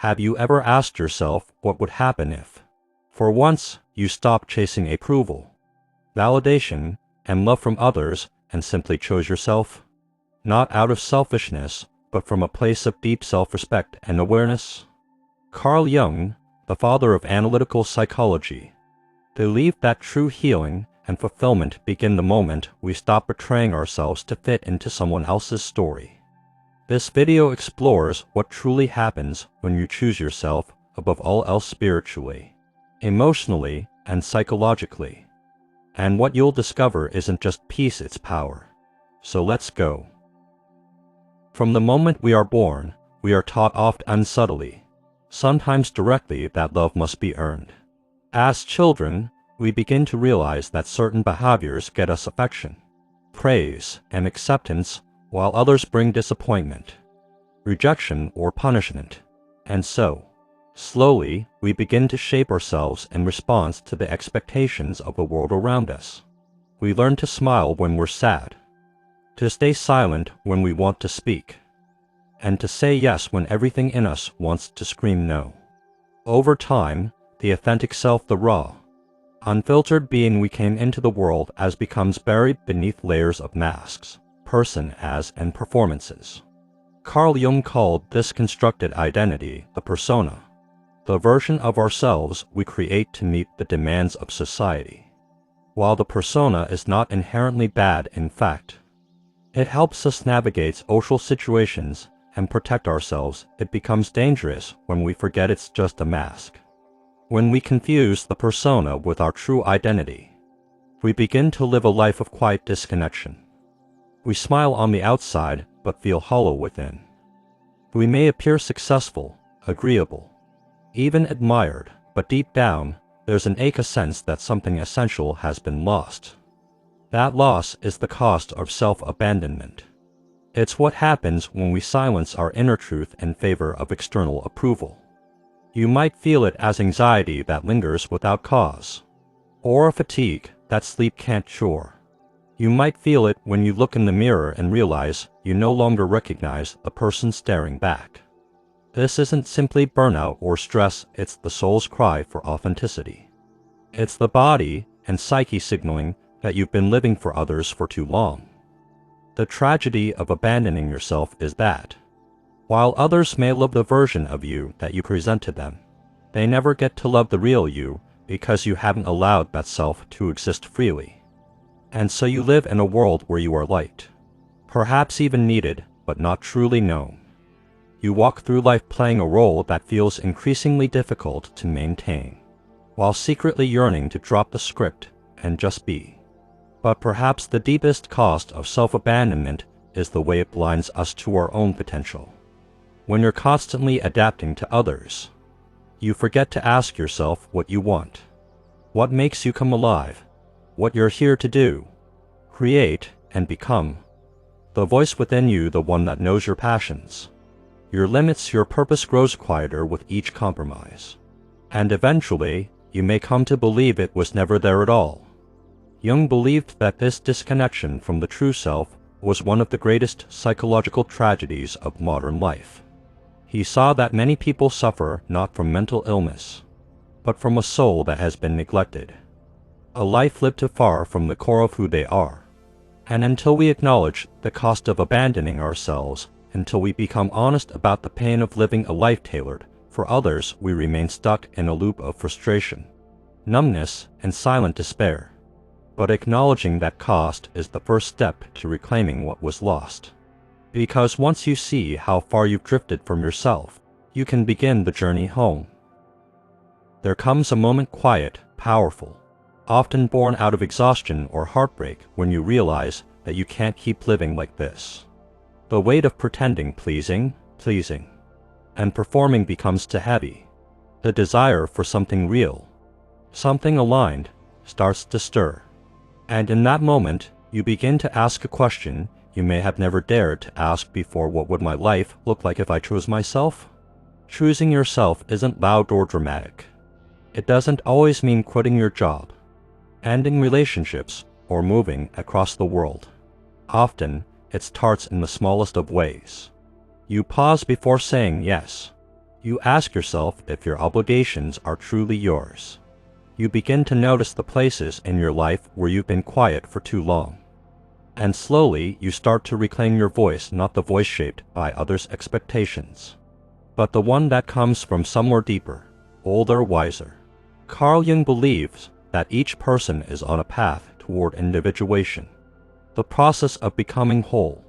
Have you ever asked yourself what would happen if, for once, you stopped chasing approval, validation, and love from others and simply chose yourself? Not out of selfishness, but from a place of deep self-respect and awareness. Carl Jung, the father of analytical psychology, believed that true healing and fulfillment begin the moment we stop betraying ourselves to fit into someone else's story. This video explores what truly happens when you choose yourself above all else spiritually, emotionally, and psychologically. And what you'll discover isn't just peace, it's power. So let's go. From the moment we are born, we are taught oft and subtly, sometimes directly, that love must be earned. As children, we begin to realize that certain behaviors get us affection, praise, and acceptance, while others bring disappointment, rejection, or punishment. And so, slowly, we begin to shape ourselves in response to the expectations of the world around us. We learn to smile when we're sad, to stay silent when we want to speak, and to say yes when everything in us wants to scream no. Over time, the authentic self, the raw, unfiltered being we came into the world as, becomes buried beneath layers of masks, person-as, and performances. Carl Jung called this constructed identity the persona, the version of ourselves we create to meet the demands of society. While the persona is not inherently bad, in fact, it helps us navigate social situations and protect ourselves, it becomes dangerous when we forget it's just a mask. When we confuse the persona with our true identity, we begin to live a life of quiet disconnection. We smile on the outside but feel hollow within. We may appear successful, agreeable, even admired, but deep down, there's an ache, a sense that something essential has been lost. That loss is the cost of self-abandonment. It's what happens when we silence our inner truth in favor of external approval. You might feel it as anxiety that lingers without cause, or a fatigue that sleep can't cure. You might feel it when you look in the mirror and realize you no longer recognize the person staring back. This isn't simply burnout or stress, it's the soul's cry for authenticity. It's the body and psyche signaling that you've been living for others for too long. The tragedy of abandoning yourself is that, while others may love the version of you that you present to them, they never get to love the real you because you haven't allowed that self to exist freely. And so you live in a world where you are liked, perhaps even needed, but not truly known. You walk through life playing a role that feels increasingly difficult to maintain, while secretly yearning to drop the script and just be. But perhaps the deepest cost of self-abandonment is the way it blinds us to our own potential. When you're constantly adapting to others, you forget to ask yourself what you want, what makes you come alive, what you're here to do, create, and become. The voice within you, the one that knows your passions, your limits, your purpose, grows quieter with each compromise. And eventually, you may come to believe it was never there at all. Jung believed that this disconnection from the true self was one of the greatest psychological tragedies of modern life. He saw that many people suffer not from mental illness, but from a soul that has been neglected, a life lived too far from the core of who they are. And until we acknowledge the cost of abandoning ourselves, until we become honest about the pain of living a life tailored for others, we remain stuck in a loop of frustration, numbness, and silent despair. But acknowledging that cost is the first step to reclaiming what was lost. Because once you see how far you've drifted from yourself, you can begin the journey home. There comes a moment, quiet, powerful, often born out of exhaustion or heartbreak, when you realize that you can't keep living like this. The weight of pretending, pleasing, and performing becomes too heavy. The desire for something real, something aligned, starts to stir. And in that moment, you begin to ask a question you may have never dared to ask before. What would my life look like if I chose myself? Choosing yourself isn't loud or dramatic. It doesn't always mean quitting your job, ending relationships, or moving across the world. Often, it starts in the smallest of ways. You pause before saying yes, You ask yourself if your obligations are truly yours. You begin to notice the places in your life where you've been quiet for too long. And slowly, you start to reclaim your voice, not the voice shaped by others' expectations, but the one that comes from somewhere deeper, older, wiser. Carl Jung believes that each person is on a path toward individuation, the process of becoming whole.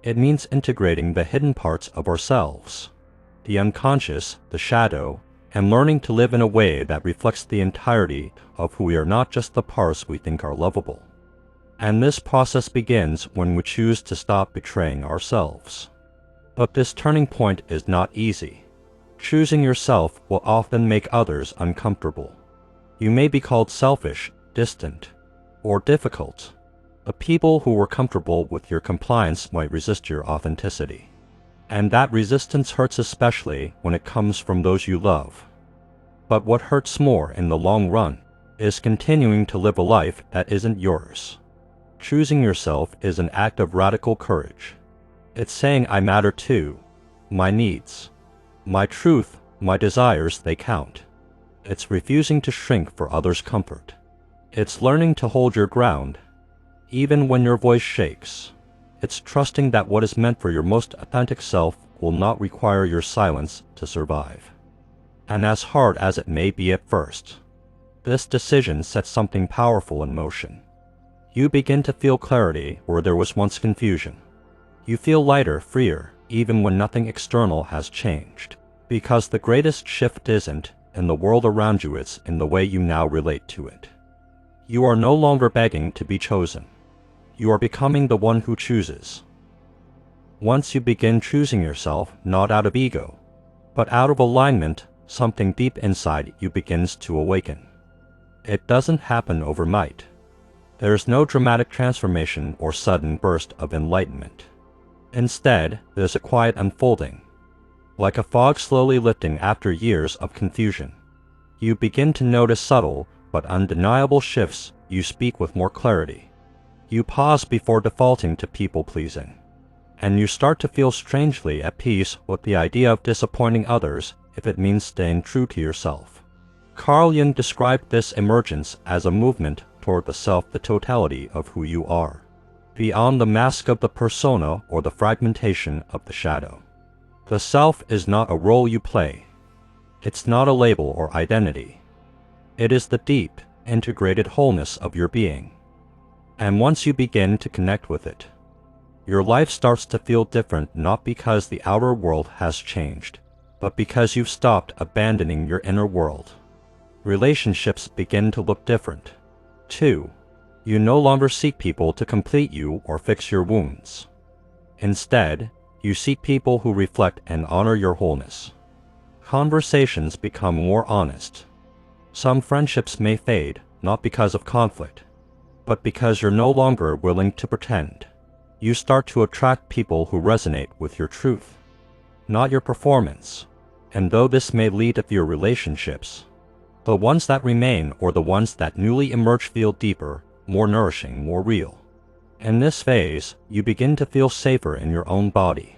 It means integrating the hidden parts of ourselves, the unconscious, the shadow, and learning to live in a way that reflects the entirety of who we are, not just the parts we think are lovable. And this process begins when we choose to stop betraying ourselves. But this turning point is not easy. Choosing yourself will often make others uncomfortable. You may be called selfish, distant, or difficult. The people who were comfortable with your compliance might resist your authenticity. And that resistance hurts, especially when it comes from those you love. But what hurts more in the long run is continuing to live a life that isn't yours. Choosing yourself is an act of radical courage. It's saying, I matter too. My needs, my truth, my desires, they count. It's refusing to shrink for others' comfort. It's learning to hold your ground, even when your voice shakes. It's trusting that what is meant for your most authentic self will not require your silence to survive. And as hard as it may be at first, this decision sets something powerful in motion. You begin to feel clarity where there was once confusion. You feel lighter, freer, even when nothing external has changed. Because the greatest shift isn't in the world around you, it's in the way you now relate to it. You are no longer begging to be chosen. You are becoming the one who chooses. Once you begin choosing yourself, not out of ego, but out of alignment, something deep inside you begins to awaken. It doesn't happen overnight. There is no dramatic transformation or sudden burst of enlightenment. Instead, there's a quiet unfolding. Like a fog slowly lifting after years of confusion. You begin to notice subtle but undeniable shifts. You speak with more clarity. You pause before defaulting to people-pleasing. And you start to feel strangely at peace with the idea of disappointing others if it means staying true to yourself. Carl Jung described this emergence as a movement toward the self, the totality of who you are, beyond the mask of the persona or the fragmentation of the shadow. The self is not a role you play. It's not a label or identity. It is the deep, integrated wholeness of your being. And once you begin to connect with it, your life starts to feel different, not because the outer world has changed, but because you've stopped abandoning your inner world. Relationships begin to look different. 2. You no longer seek people to complete you or fix your wounds. Instead, you seek people who reflect and honor your wholeness. Conversations become more honest. Some friendships may fade, not because of conflict, but because you're no longer willing to pretend. You start to attract people who resonate with your truth, not your performance. And though this may lead to fewer relationships, the ones that remain or the ones that newly emerge feel deeper, more nourishing, more real. In this phase, you begin to feel safer in your own body.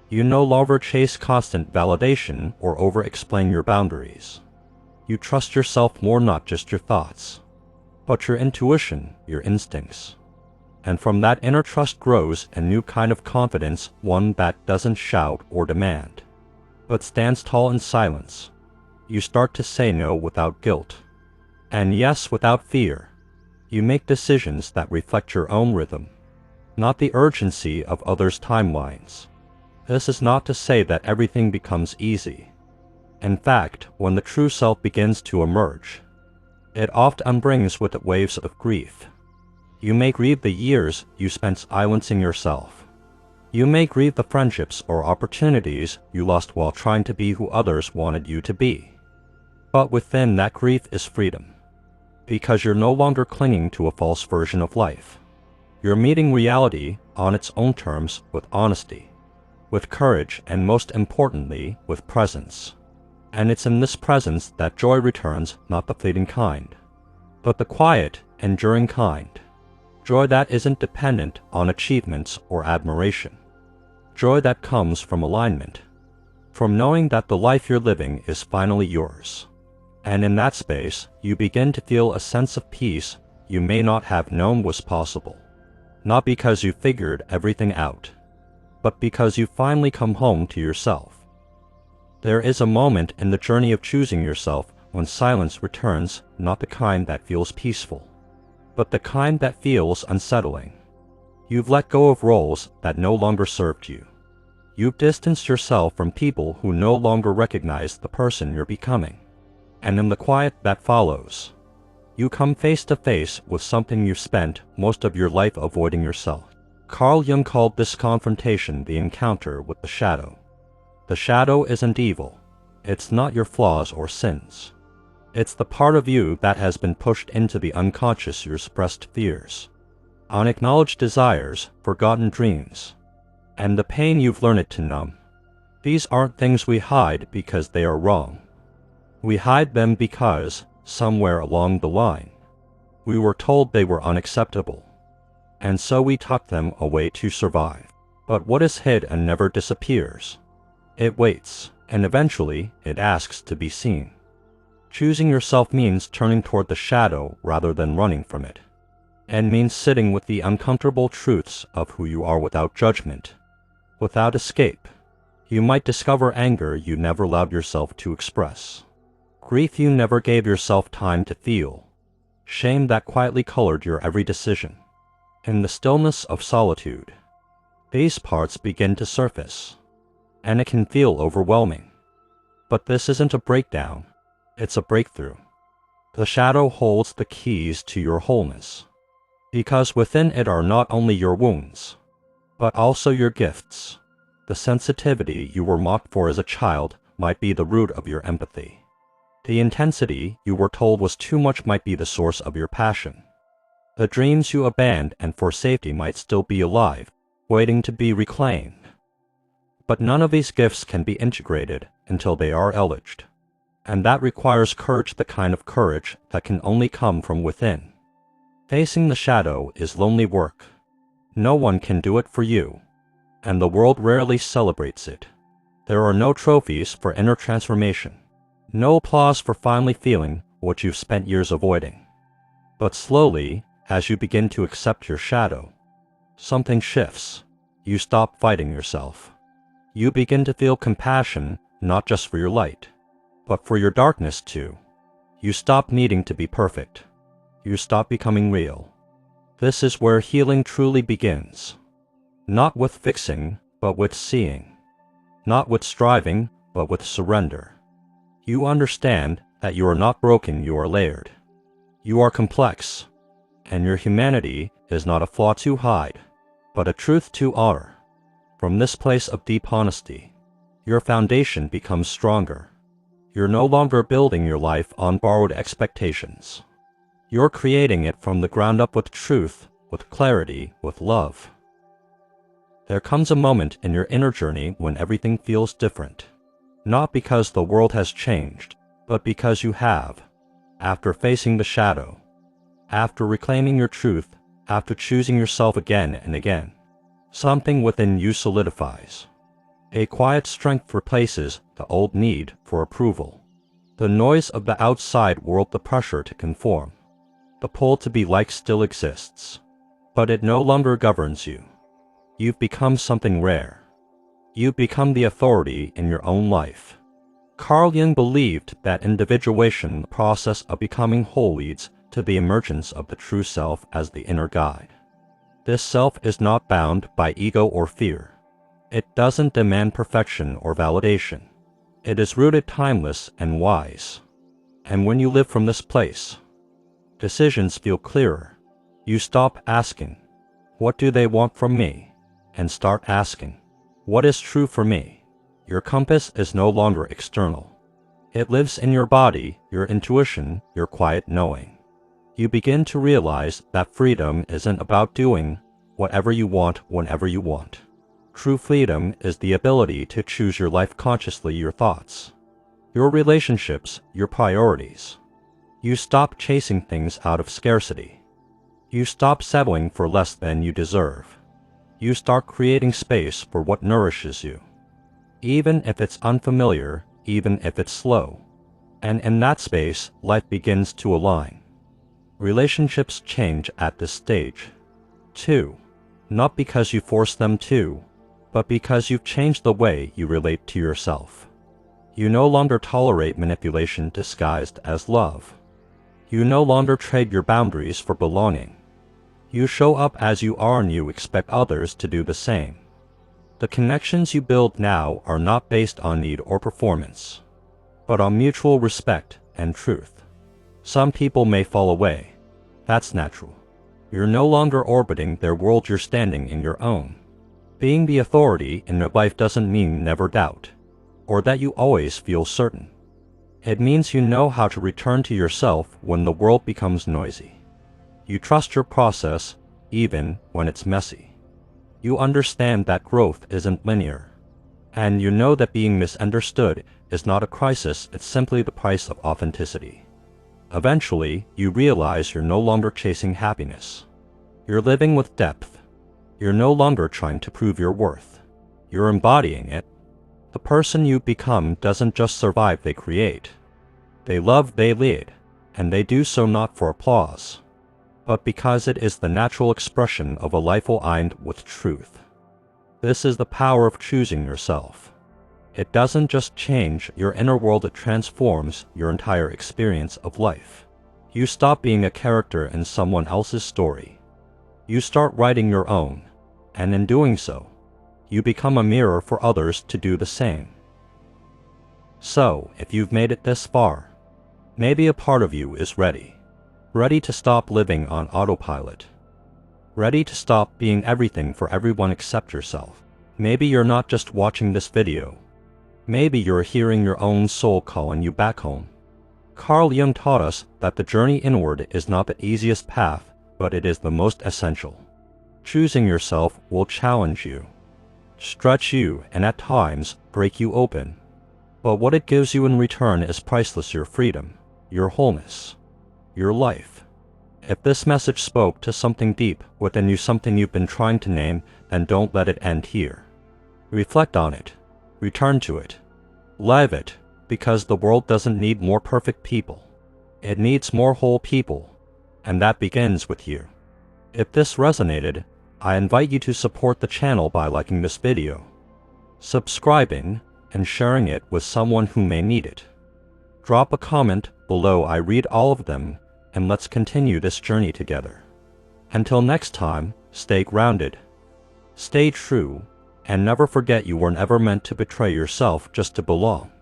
You no longer chase constant validation or over-explain your boundaries. You trust yourself more, not just your thoughts, but your intuition, your instincts. And from that inner trust grows a new kind of confidence, one that doesn't shout or demand, but stands tall in silence. You start to say no without guilt, and yes without fear. You make decisions that reflect your own rhythm, not the urgency of others' timelines. This is not to say that everything becomes easy. In fact, when the true self begins to emerge, it often brings with it waves of grief. You may grieve the years you spent silencing yourself. You may grieve the friendships or opportunities you lost while trying to be who others wanted you to be. But within that grief is freedom, because you're no longer clinging to a false version of life. You're meeting reality on its own terms with honesty, with courage, and most importantly, with presence. And it's in this presence that joy returns, not the fleeting kind, but the quiet, enduring kind. Joy that isn't dependent on achievements or admiration. Joy that comes from alignment, from knowing that the life you're living is finally yours. And in that space, you begin to feel a sense of peace you may not have known was possible. Not because you figured everything out, but because you finally come home to yourself. There is a moment in the journey of choosing yourself when silence returns, not the kind that feels peaceful, but the kind that feels unsettling. You've let go of roles that no longer served you. You've distanced yourself from people who no longer recognize the person you're becoming. And in the quiet that follows, you come face to face with something you've spent most of your life avoiding yourself. Carl Jung called this confrontation the encounter with the shadow. The shadow isn't evil. It's not your flaws or sins. It's the part of you that has been pushed into the unconscious, your suppressed fears, unacknowledged desires, forgotten dreams, and the pain you've learned to numb. These aren't things we hide because they are wrong. We hide them because, somewhere along the line, we were told they were unacceptable, and so we tuck them away to survive. But what is hid and never disappears? It waits, and eventually it asks to be seen. Choosing yourself means turning toward the shadow rather than running from it, and means sitting with the uncomfortable truths of who you are without judgment, without escape. You might discover anger you never allowed yourself to express, grief you never gave yourself time to feel, shame that quietly colored your every decision. In the stillness of solitude, these parts begin to surface, and it can feel overwhelming. But this isn't a breakdown, it's a breakthrough. The shadow holds the keys to your wholeness, because within it are not only your wounds, but also your gifts. The sensitivity you were mocked for as a child might be the root of your empathy. The intensity you were told was too much might be the source of your passion. The dreams you abandoned and for safety might still be alive, waiting to be reclaimed. But none of these gifts can be integrated until they are alleged. And that requires courage, the kind of courage that can only come from within. Facing the shadow is lonely work. No one can do it for you, and the world rarely celebrates it. There are no trophies for inner transformation. No applause for finally feeling what you've spent years avoiding. But slowly, as you begin to accept your shadow, something shifts. You stop fighting yourself. You begin to feel compassion, not just for your light, but for your darkness too. You stop needing to be perfect. You stop becoming real. This is where healing truly begins. Not with fixing, but with seeing. Not with striving, but with surrender. You understand that you are not broken, you are layered. You are complex, and your humanity is not a flaw to hide, but a truth to honor. From this place of deep honesty, your foundation becomes stronger. You're no longer building your life on borrowed expectations. You're creating it from the ground up with truth, with clarity, with love. There comes a moment in your inner journey when everything feels different. Not because the world has changed, but because you have. After facing the shadow, after reclaiming your truth, after choosing yourself again and again, something within you solidifies. A quiet strength replaces the old need for approval. The noise of the outside world, the pressure to conform, the pull to be liked still exists, but it no longer governs you. You've become something rare. You've become the authority in your own life. Carl Jung believed that individuation, the process of becoming whole, leads to the emergence of the true self as the inner guide. This self is not bound by ego or fear. It doesn't demand perfection or validation. It is rooted, timeless, and wise. And when you live from this place, decisions feel clearer. You stop asking, "What do they want from me?" and start asking, "What is true for me?" Your compass is no longer external. It lives in your body, your intuition, your quiet knowing. You begin to realize that freedom isn't about doing whatever you want whenever you want. True freedom is the ability to choose your life consciously, your thoughts, your relationships, your priorities. You stop chasing things out of scarcity. You stop settling for less than you deserve. You start creating space for what nourishes you. even if it's unfamiliar, even if it's slow. And in that space, life begins to align. Relationships change at this stage. 2. Not because you force them to, but because you've changed the way you relate to yourself. You no longer tolerate manipulation disguised as love. You no longer trade your boundaries for belonging. You show up as you are and you expect others to do the same. The connections you build now are not based on need or performance, but on mutual respect and truth. Some people may fall away. That's natural. You're no longer orbiting their world, you're standing in your own. Being the authority in your life doesn't mean never doubt, or that you always feel certain. It means you know how to return to yourself when the world becomes noisy. You trust your process, even when it's messy. You understand that growth isn't linear. And you know that being misunderstood is not a crisis, it's simply the price of authenticity. Eventually, you realize you're no longer chasing happiness. You're living with depth. You're no longer trying to prove your worth. You're embodying it. The person you become doesn't just survive, they create. They love, they lead, and they do so not for applause, but because it is the natural expression of a life aligned with truth. This is the power of choosing yourself. It doesn't just change your inner world, it transforms your entire experience of life. You stop being a character in someone else's story. You start writing your own, and in doing so, you become a mirror for others to do the same. So, if you've made it this far, maybe a part of you is ready. Ready to stop living on autopilot. Ready to stop being everything for everyone except yourself. Maybe you're not just watching this video. Maybe you're hearing your own soul calling you back home. Carl Jung taught us that the journey inward is not the easiest path, but it is the most essential. Choosing yourself will challenge you, stretch you, and at times break you open. But what it gives you in return is priceless: your freedom, your wholeness, your life. If this message spoke to something deep within you, something you've been trying to name, then don't let it end here. Reflect on it. Return to it. Live it, because the world doesn't need more perfect people. It needs more whole people, and that begins with you. If this resonated, I invite you to support the channel by liking this video, subscribing, and sharing it with someone who may need it. Drop a comment below, I read all of them, and let's continue this journey together. Until next time, stay grounded, stay true, and never forget you were never meant to betray yourself just to belong.